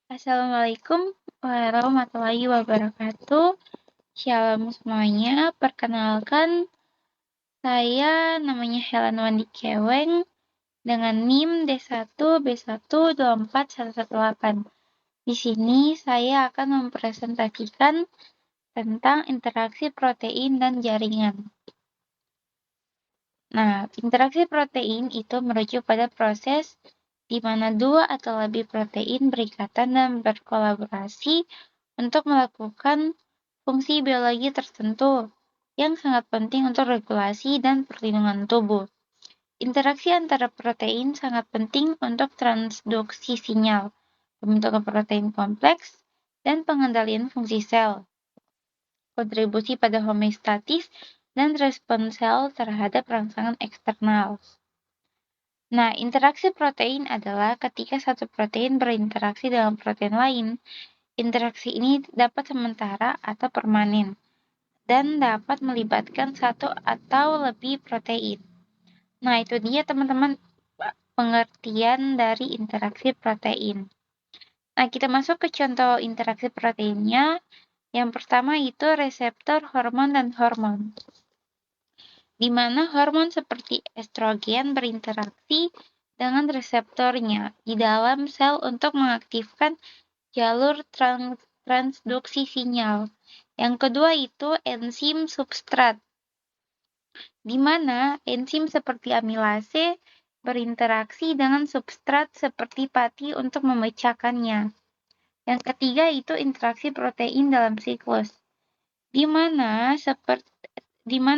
Assalamualaikum warahmatullahi wabarakatuh. Shalom semuanya. Perkenalkan, saya namanya Helen Wandi Keweng dengan NIM D1B1241118. Di sini saya akan mempresentasikan tentang interaksi protein dan jaringan. Nah, interaksi protein itu merujuk pada proses di mana dua atau lebih protein berikatan dan berkolaborasi untuk melakukan fungsi biologi tertentu yang sangat penting untuk regulasi dan perlindungan tubuh. Interaksi antara protein sangat penting untuk transduksi sinyal, pembentukan protein kompleks, dan pengendalian fungsi sel, kontribusi pada homeostatis, dan respon sel terhadap rangsangan eksternal. Nah, interaksi protein adalah ketika satu protein berinteraksi dengan protein lain. Interaksi ini dapat sementara atau permanen dan dapat melibatkan satu atau lebih protein. Nah, itu dia teman-teman pengertian dari interaksi protein. Nah, kita masuk ke contoh interaksi proteinnya. Yang pertama itu reseptor hormon dan hormon, di mana hormon seperti estrogen berinteraksi dengan reseptornya di dalam sel untuk mengaktifkan jalur transduksi sinyal. Yang kedua itu enzim substrat, di mana enzim seperti amilase berinteraksi dengan substrat seperti pati untuk memecahkannya. Yang ketiga itu interaksi protein dalam siklus, di mana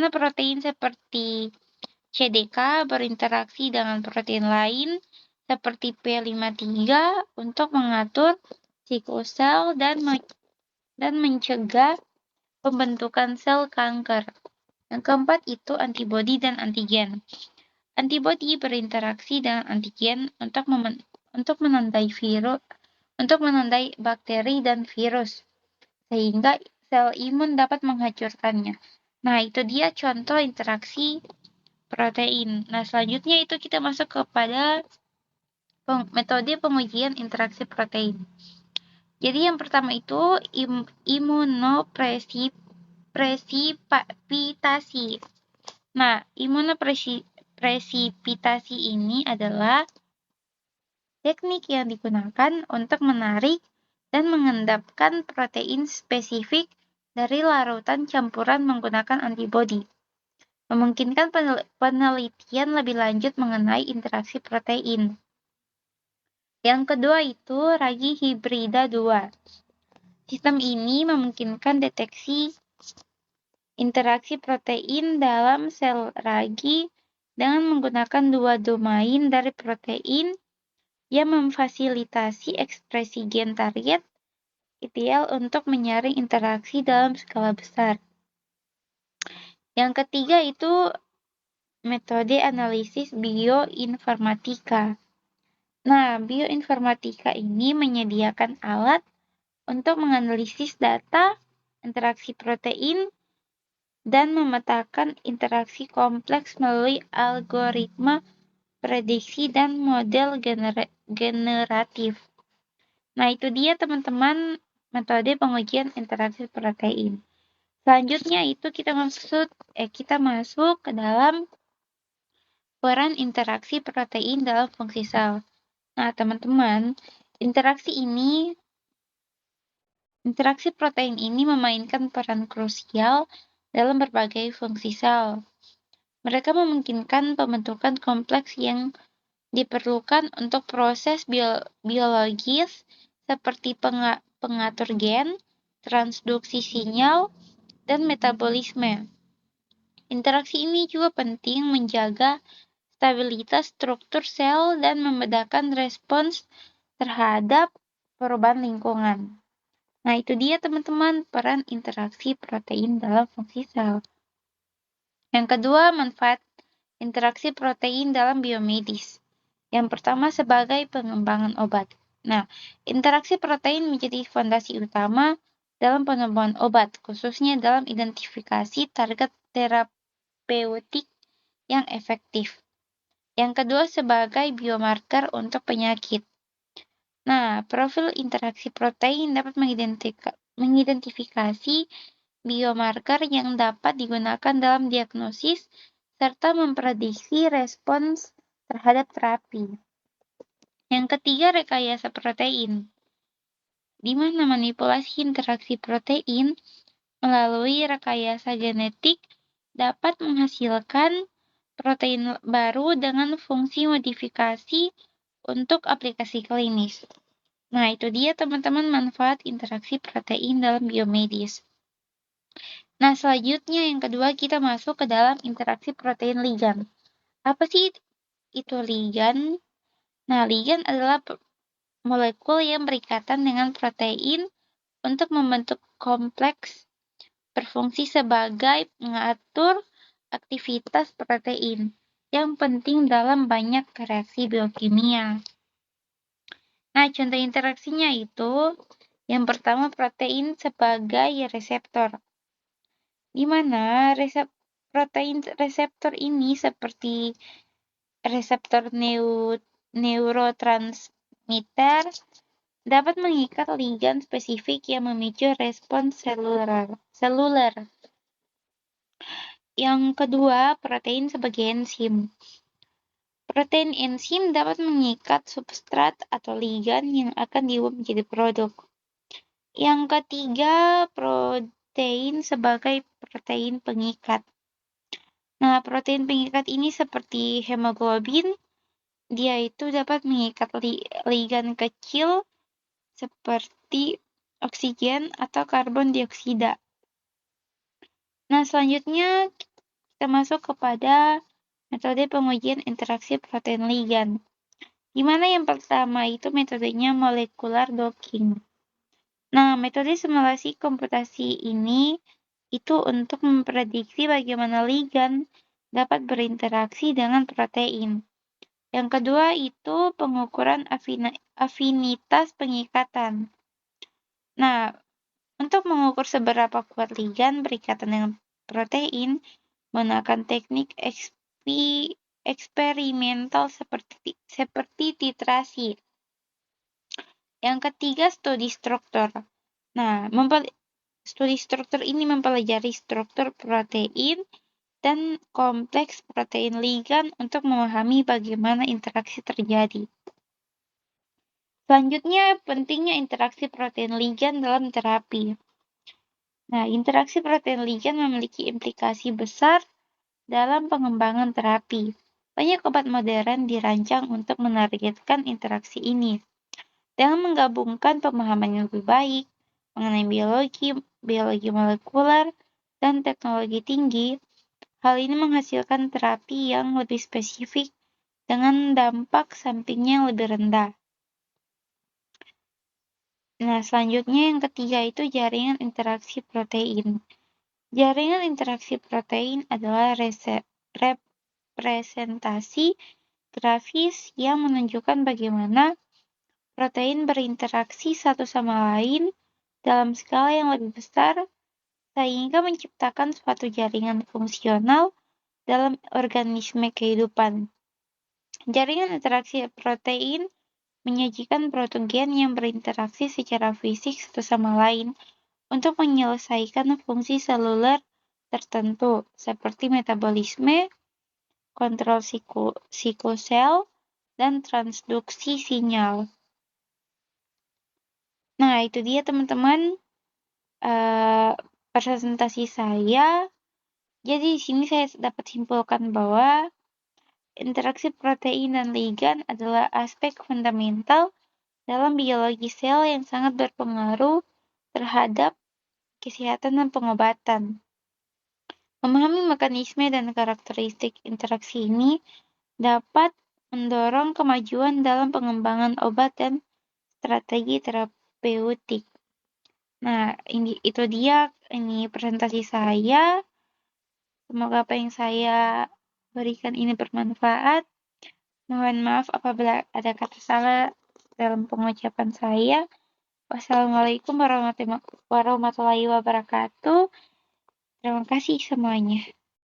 protein seperti CDK berinteraksi dengan protein lain seperti P53 untuk mengatur siklus sel dan mencegah pembentukan sel kanker. Yang keempat itu antibodi dan antigen. Antibodi berinteraksi dengan antigen untuk menandai bakteri dan virus, sehingga sel imun dapat menghancurkannya. Nah, itu dia contoh interaksi protein. Nah, selanjutnya itu kita masuk kepada metode pengujian interaksi protein. Jadi yang pertama itu imunopresipitasi. Nah, imunopresipitasi ini adalah teknik yang digunakan untuk menarik dan mengendapkan protein spesifik dari larutan campuran menggunakan antibodi, memungkinkan penelitian lebih lanjut mengenai interaksi protein. Yang kedua itu ragi hibrida 2. Sistem ini memungkinkan deteksi interaksi protein dalam sel ragi dengan menggunakan dua domain dari protein yang memfasilitasi ekspresi gen target ideal untuk menyaring interaksi dalam skala besar. Yang ketiga itu metode analisis bioinformatika. Nah, bioinformatika ini menyediakan alat untuk menganalisis data interaksi protein dan memetakan interaksi kompleks melalui algoritma prediksi dan model generatif. Nah, itu dia teman-teman metode pengujian interaksi protein. Selanjutnya itu kita masuk ke dalam peran interaksi protein dalam fungsi sel. Nah, teman-teman, interaksi protein ini memainkan peran krusial dalam berbagai fungsi sel. Mereka memungkinkan pembentukan kompleks yang diperlukan untuk proses biologis seperti pengatur gen, transduksi sinyal, dan metabolisme. Interaksi ini juga penting menjaga stabilitas struktur sel dan membedakan respons terhadap perubahan lingkungan. Nah, itu dia teman-teman peran interaksi protein dalam fungsi sel. Yang kedua, manfaat interaksi protein dalam biomedis. Yang pertama, sebagai pengembangan obat. Nah, interaksi protein menjadi fondasi utama dalam penemuan obat, khususnya dalam identifikasi target terapeutik yang efektif. Yang kedua, sebagai biomarker untuk penyakit. Nah, profil interaksi protein dapat mengidentifikasi biomarker yang dapat digunakan dalam diagnosis serta memprediksi respons terhadap terapi. Yang ketiga, rekayasa protein, di mana manipulasi interaksi protein melalui rekayasa genetik dapat menghasilkan protein baru dengan fungsi modifikasi untuk aplikasi klinis. Nah, itu dia teman-teman manfaat interaksi protein dalam biomedis. Nah, selanjutnya yang kedua kita masuk ke dalam interaksi protein ligan. Apa sih itu ligan? Nah, ligan adalah molekul yang berikatan dengan protein untuk membentuk kompleks berfungsi sebagai pengatur aktivitas protein yang penting dalam banyak reaksi biokimia. Nah, contoh interaksinya itu yang pertama protein sebagai reseptor, di mana protein reseptor ini seperti reseptor neurotransmitter dapat mengikat ligan spesifik yang memicu respons seluler. Yang kedua, protein sebagai enzim. Protein enzim dapat mengikat substrat atau ligan yang akan diubah menjadi produk. Yang ketiga, protein sebagai protein pengikat. Nah, protein pengikat ini seperti hemoglobin, dia itu dapat mengikat ligan kecil seperti oksigen atau karbon dioksida. Nah, selanjutnya kita masuk kepada metode pengujian interaksi protein ligan. Di mana yang pertama itu metodenya molecular docking. Nah, metode simulasi komputasi ini itu untuk memprediksi bagaimana ligan dapat berinteraksi dengan protein. Yang kedua itu pengukuran afinitas pengikatan. Nah, untuk mengukur seberapa kuat ligan berikatan dengan protein, menggunakan teknik eksperimental seperti titrasi. Yang ketiga, studi struktur. Nah, studi struktur ini mempelajari struktur protein dan kompleks protein ligan untuk memahami bagaimana interaksi terjadi. Selanjutnya, pentingnya interaksi protein ligan dalam terapi. Nah, interaksi protein ligan memiliki implikasi besar dalam pengembangan terapi. Banyak obat modern dirancang untuk menargetkan interaksi ini. Dengan menggabungkan pemahaman yang lebih baik mengenai biologi molekuler, dan teknologi tinggi, hal ini menghasilkan terapi yang lebih spesifik dengan dampak sampingnya yang lebih rendah. Nah, selanjutnya yang ketiga itu jaringan interaksi protein. Jaringan interaksi protein adalah representasi grafis yang menunjukkan bagaimana protein berinteraksi satu sama lain dalam skala yang lebih besar sehingga menciptakan suatu jaringan fungsional dalam organisme kehidupan. Jaringan interaksi protein menyajikan protogen yang berinteraksi secara fisik satu sama lain untuk menyelesaikan fungsi seluler tertentu seperti metabolisme, kontrol siklus sel, dan transduksi sinyal. Nah, itu dia teman-teman presentasi saya. Jadi di sini saya dapat simpulkan bahwa interaksi protein dan ligan adalah aspek fundamental dalam biologi sel yang sangat berpengaruh terhadap kesehatan dan pengobatan. Memahami mekanisme dan karakteristik interaksi ini dapat mendorong kemajuan dalam pengembangan obat dan strategi terapeutik. Nah, itu dia presentasi saya. Semoga apa yang saya berikan ini bermanfaat. Mohon maaf apabila ada kata salah dalam pengucapan saya. Wassalamualaikum warahmatullahi wabarakatuh. Terima kasih semuanya.